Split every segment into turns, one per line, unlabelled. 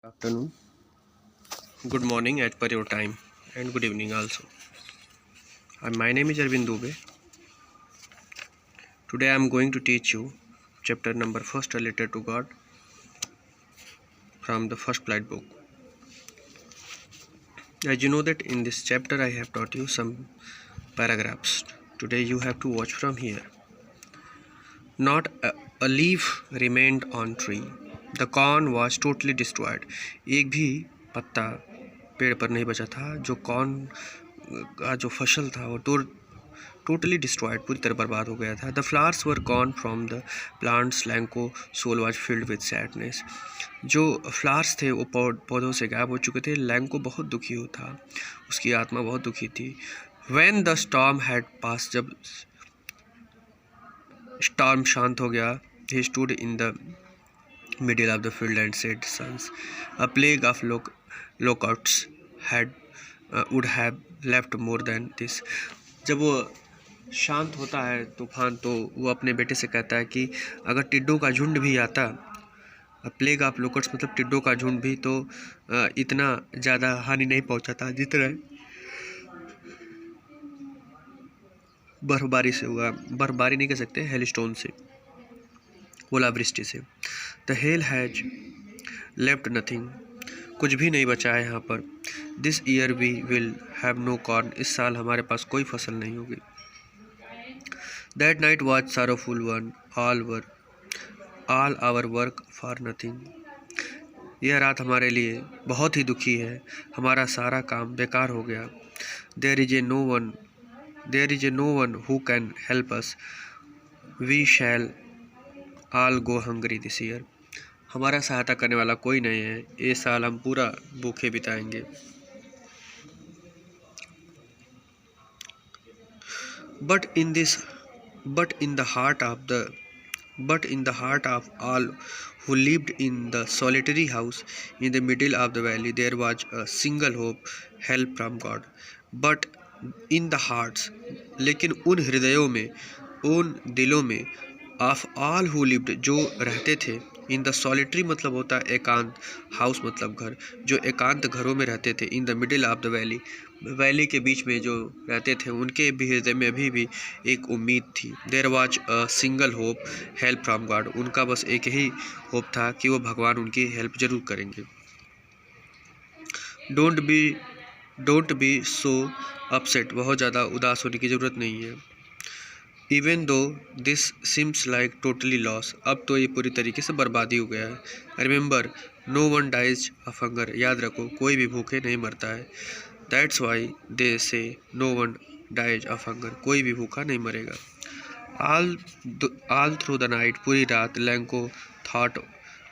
Afternoon, good morning at per your time, and good evening also. My name is Arvind Dubey. Today I am going to teach you chapter number first, a letter to God, from the First Flight book. As you know that in this chapter I have taught you some paragraphs. Today you have to watch from here. Not a leaf remained on tree. The corn was totally destroyed. एक भी पत्ता पेड़ पर नहीं बचा था. जो corn का जो फसल था वो टोटली डिस्ट्रॉयड, पूरी तरह बर्बाद हो गया था. The flowers were gone from the plants. Lencho soul was filled with sadness. जो फ्लावर्स थे वो पौधों से गायब हो चुके थे. लैंको बहुत दुखी हो था, उसकी आत्मा बहुत दुखी थी. व्हेन द स्टॉर्म हैड पास, जब स्टॉर्म शांत हो गया, he stood in the middle of the field and said, Sons, a plague of locusts had would have left more than this. जब वो शांत होता है तूफान, तो वो अपने बेटे से कहता है कि अगर टिड्डों का झुंड भी आता, प्लेग ऑफ लोकट्स मतलब टिड्डों का झुंड भी, तो इतना ज़्यादा हानि नहीं पहुंचाता जितना बर्फबारी से हुआ. बर्फबारी नहीं कह सकते, हेलस्टोन से, ओलावृष्टि से. The hail has left nothing, कुछ भी नहीं बचा है यहाँ पर. This year we will have no corn, इस साल हमारे पास कोई फसल नहीं होगी. That night was sorrowful one, all our work for nothing. यह रात हमारे लिए बहुत ही दुखी है, हमारा सारा काम बेकार हो गया. There is a no one who can help us, we shall all go hungry this year. हमारा सहायता करने वाला कोई नहीं है, ये साल हम पूरा भूखे बिताएंगे. But in the heart of all who lived in the solitary house in the middle of the valley, there was a single hope, help from God. But in the hearts, लेकिन उन हृदयों में, उन दिलों में, ऑफ ऑल हु लिव्ड, जो रहते थे, in the solitary मतलब होता है एकांत, हाउस मतलब घर, जो एकांत घरों में रहते थे. In the middle of the valley, valley के बीच में जो रहते थे, उनके भी हृदय में अभी भी एक उम्मीद थी. There was a single hope, help from God. उनका बस एक ही होप था कि वो भगवान उनकी हेल्प जरूर करेंगे. डोंट बी सो अपसेट, बहुत ज़्यादा उदास होने की ज़रूरत नहीं है. Even though this seems like totally loss, अब तो ये पूरी तरीके से बर्बादी हो गया है. Remember, no one dies of hunger, याद रखो कोई भी भूखे नहीं मरता है. That's why they say no one dies of hunger, कोई भी भूखा नहीं मरेगा. ऑल थ्रू द नाइट, पूरी रात, Lanco thought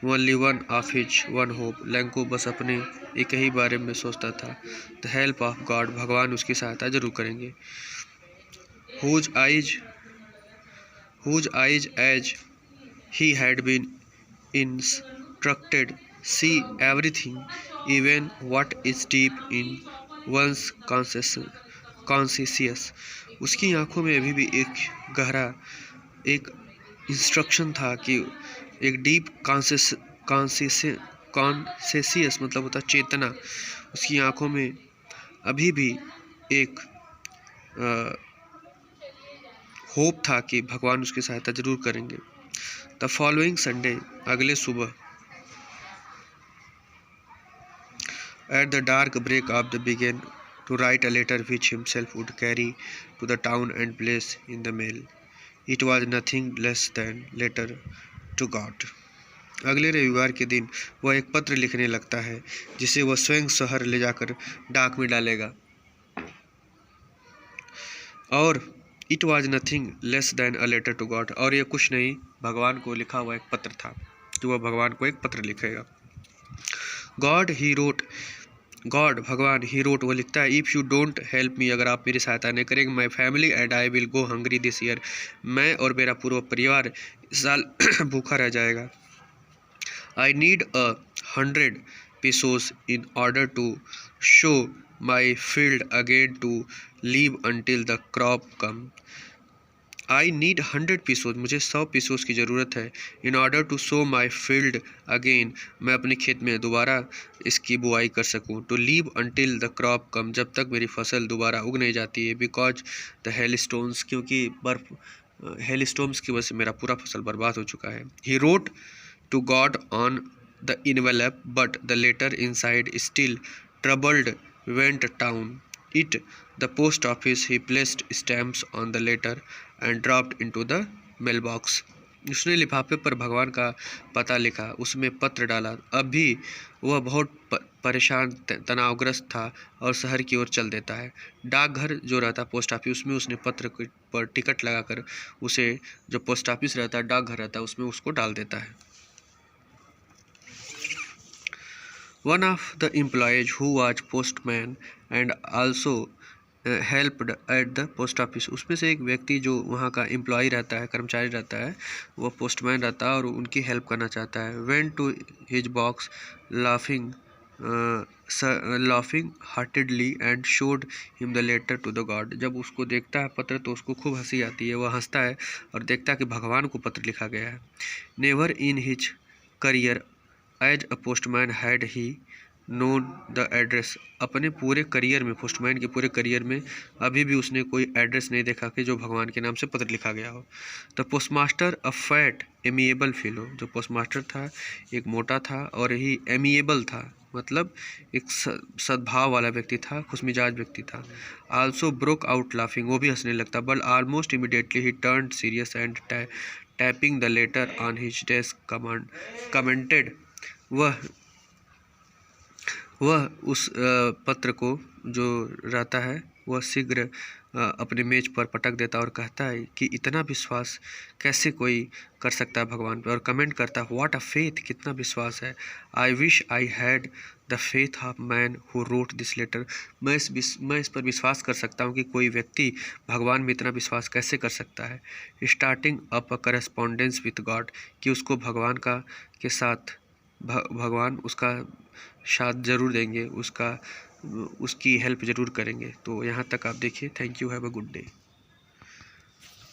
only one of his one hope, Lanco बस अपने एक ही बारे में सोचता था, द हेल्प ऑफ गॉड, भगवान उसकी सहायता जरूर करेंगे. whose eyes as he had been instructed see everything, even what is deep in one's conscious. उसकी आंखों में अभी भी एक गहरा एक इंस्ट्रक्शन था कि एक डीप कॉन्सियस मतलब होता चेतना, उसकी आंखों में अभी भी एक होप था कि भगवान उसकी सहायता जरूर करेंगे. द फॉलोइंग संडे, अगले सुबह, at the dark break of the began to write a letter which himself would carry to the town and place in the mail. It was nothing less than letter to God. अगले रविवार के दिन वह एक पत्र लिखने लगता है जिसे वह स्वयं शहर ले जाकर डाक में डालेगा. और it was nothing less than a letter to God, और यह कुछ नहीं, भगवान को लिखा हुआ एक पत्र था, तो वह भगवान को एक पत्र लिखेगा. गॉड भगवान, ही रोट वो लिखता है, if you don't help me, अगर आप मेरी सहायता नहीं करेंगे, my family and I will go hungry this year, मैं और मेरा पूरा परिवार इस साल भूखा रह जाएगा. आई need 100 pesos in order to show my field again to live until the crop come. I need 100 pesos, मुझे 100 पीसोज की ज़रूरत है। In order to sow my field again, मैं अपने खेत में दोबारा इसकी बुआई कर सकूं। To live until the crop come, जब तक मेरी फसल दोबारा उग नहीं जाती है। बिकॉज द हेल स्टोन्स, क्योंकि बर्फ हेल स्टोन्स की वजह से मेरा पूरा फसल बर्बाद हो चुका है। He wrote to God on the envelope, but the letter inside still troubled went down it the post office. He placed stamps on the letter and dropped into the mailbox. उसने लिफाफे पर भगवान का पता लिखा, उसमें पत्र डाला। अब भी वह बहुत परेशान तनावग्रस्त था और शहर की ओर चल देता है। डाकघर जो रहता पोस्ट ऑफिस, उसमें उसने पत्र पर टिकट लगाकर उसे, जो पोस्ट ऑफिस रहता है डाकघर रहता है, उसमें उसको डाल देता है। One of the employees who was postman and also helped at the post office, उसमें से एक व्यक्ति जो वहाँ का एम्प्लॉय रहता है, कर्मचारी रहता है, वह पोस्टमैन रहता है और उनकी हेल्प करना चाहता है। Went to his box laughing heartedly and showed him the letter to the God. जब उसको देखता है पत्र तो उसको खूब हंसी आती है, वह हंसता है और देखता है कि भगवान को पत्र लिखा गया है। Never in his career as a postman had he known the address, अपने पूरे करियर में, पोस्टमैन के पूरे करियर में अभी भी उसने कोई एड्रेस नहीं देखा कि जो भगवान के नाम से पत्र लिखा गया हो। The postmaster a fat amiable fellow, जो पोस्टमास्टर था एक मोटा था और ही एमिएबल था, मतलब एक सद्भाव वाला व्यक्ति था, खुशमिजाज व्यक्ति था। आल्सो ब्रोक आउट लाफिंग, वो भी हंसने लगता। But almost immediately he turned serious and tapping the later on his desk commented, वह उस पत्र को जो रहता है वह शीघ्र अपने मेज पर पटक देता और कहता है कि इतना विश्वास कैसे कोई कर सकता है भगवान पर, और कमेंट करता है व्हाट अ फेथ, कितना विश्वास है। I wish I had the faith of man who wrote this letter, मैं इस पर विश्वास कर सकता हूँ कि कोई व्यक्ति भगवान में इतना विश्वास कैसे कर सकता है। Starting up a correspondence with God, कि उसको भगवान का के साथ भगवान उसका साथ ज़रूर देंगे, उसकी हेल्प ज़रूर करेंगे। तो यहाँ तक आप देखिए। Thank you, have a good day.